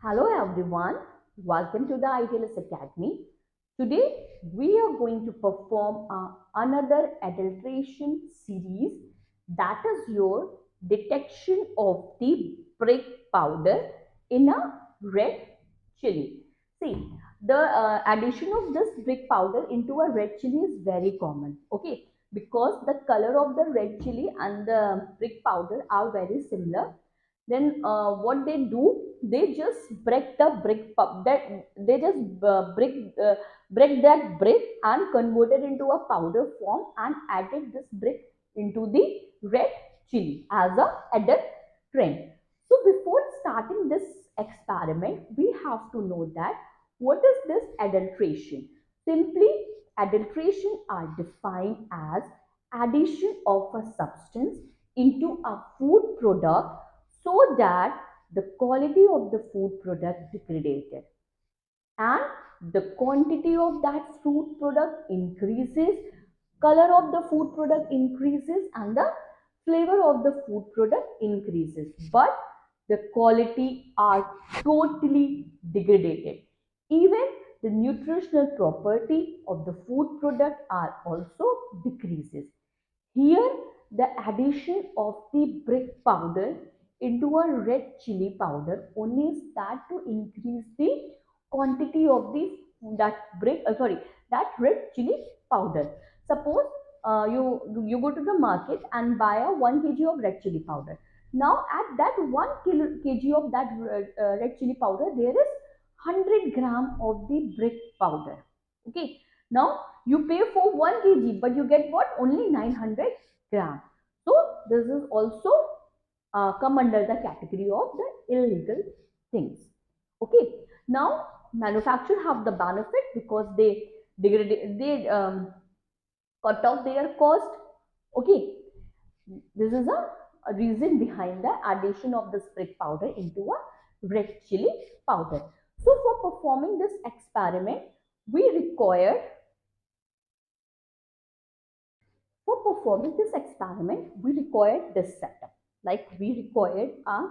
Hello everyone, welcome to the ITLS Academy. Today we are going to perform another adulteration series, that is your detection of the brick powder in a red chili. See, the addition of this brick powder into a red chili is very common, okay, because the color of the red chili and the brick powder are very similar. Then what they do, they just break the brick that they just break that brick and convert it into a powder form and added this brick into the red chili as a added trend. So before starting this experiment, we have to know that what is this adulteration. Simply, adulteration are defined as addition of a substance into a food product so that the quality of the food product degraded and the quantity of that food product increases, color of the food product increases, and the flavor of the food product increases, but the quality are totally degraded. Even the nutritional property of the food product are also decreases. Here, the addition of the brick powder into a red chili powder only is that to increase the quantity of the that red chili powder. Suppose you go to the market and buy a 1 kg of red chili powder. Now at that 1 kg of that red chili powder, there is 100 gram of the brick powder. Okay. Now you pay for 1 kg, but you get what? Only 900 gram. So this is also come under the category of the illegal things. Okay. Now manufacturer have the benefit because they cut off their cost. Okay. This is a reason behind the addition of the brick powder into a red chili powder. So for performing this experiment, we required For performing this experiment, we required this setup. Like we required a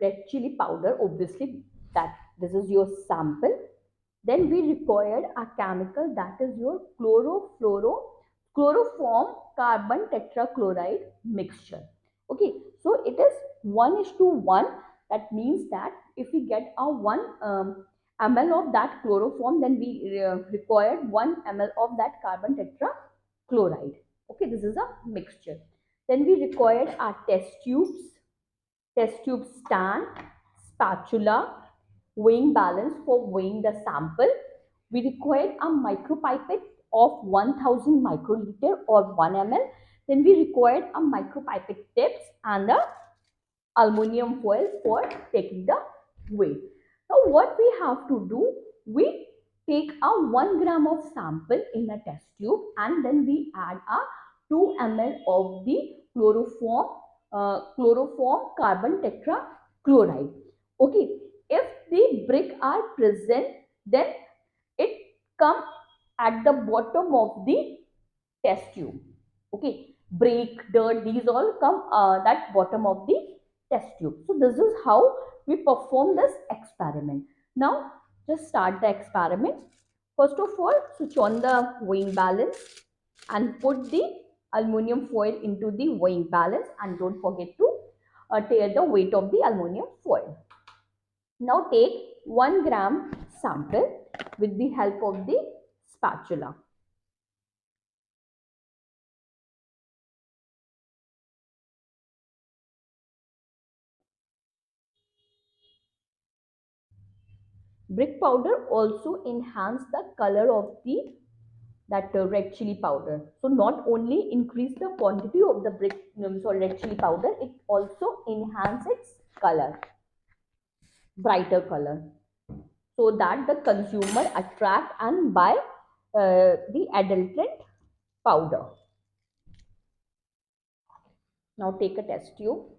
red chili powder, obviously that this is your sample. Then we required a chemical, that is your chloroform carbon tetrachloride mixture. Okay, so it is 1:1. That means that if we get a 1 ml of that chloroform, then we required 1 ml of that carbon tetrachloride. Okay, this is a mixture. Then we required our test tube stand, spatula, weighing balance for weighing the sample. We required a micropipette of 1000 microliter or 1 ml. Then we required a micropipette tips and a aluminum foil for taking the weight. Now what we have to do, we take a 1 gram of sample in a test tube and then we add a 2 ml of the chloroform carbon tetrachloride. Okay, if the brick are present, then it come at the bottom of the test tube. Okay, break, dirt, these all come that bottom of the test tube. So this is how we perform this experiment. Now just start the experiment. First of all, switch on the weighing balance and put the aluminum foil into the weighing balance, and don't forget to tear the weight of the aluminum foil. Now take 1 gram sample with the help of the spatula. Brick powder also enhance the color of the red chili powder. So not only increase the quantity of the red chili powder, it also enhance its color, brighter color, so that the consumer attract and buy the adulterant powder. Now take a test tube.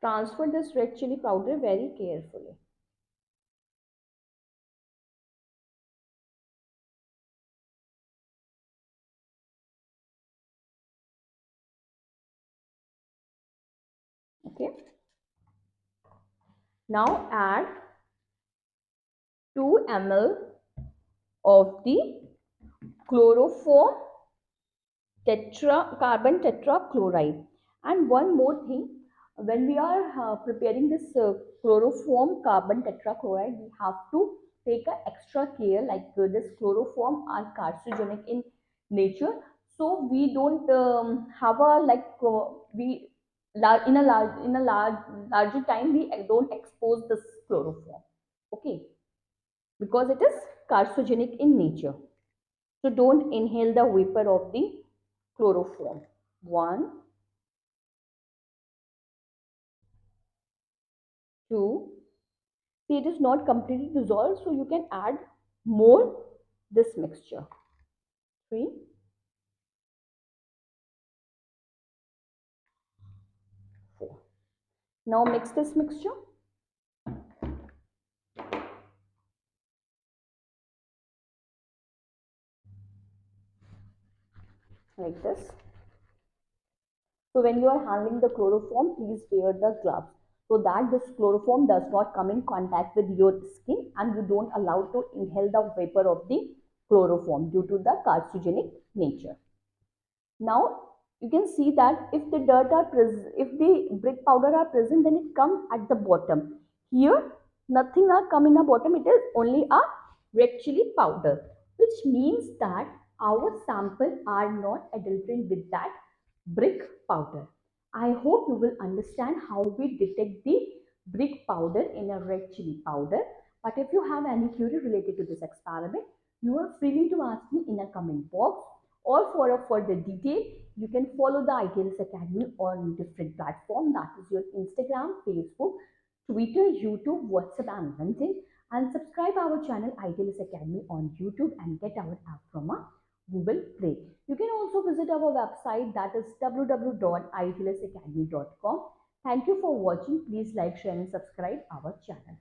Transfer this red chili powder very carefully. Okay. Now add 2 ml of the chloroform carbon tetrachloride. And one more thing, when we are preparing this chloroform carbon tetrachloride, we have to take a extra care, like this chloroform are carcinogenic in nature, so we don't have a like we in a larger time we don't expose this chloroform, okay, because it is carcinogenic in nature. So don't inhale the vapor of the chloroform. One, two. See, it is not completely dissolved, so you can add more this mixture. Three, four. Now mix this mixture like this. So when you are handling the chloroform, please wear the gloves so that this chloroform does not come in contact with your skin and you don't allow to inhale the vapor of the chloroform due to the carcinogenic nature. Now you can see that if the dirt are present, if the brick powder are present, then it comes at the bottom. Here nothing are come in the bottom, it is only a red chili powder, which means that our sample are not adulterated with that brick powder. I hope you will understand how we detect the brick powder in a red chili powder. But if you have any query related to this experiment, you are free to ask me in a comment box, or for a further detail, you can follow the ITLS Academy on different platforms, that is your Instagram, Facebook, Twitter, YouTube, WhatsApp and LinkedIn, and subscribe our channel ITLS Academy on YouTube and get our app from a Google Play. You can also visit our website, that is www.itlsacademy.com. Thank you for watching. Please like, share and subscribe our channel.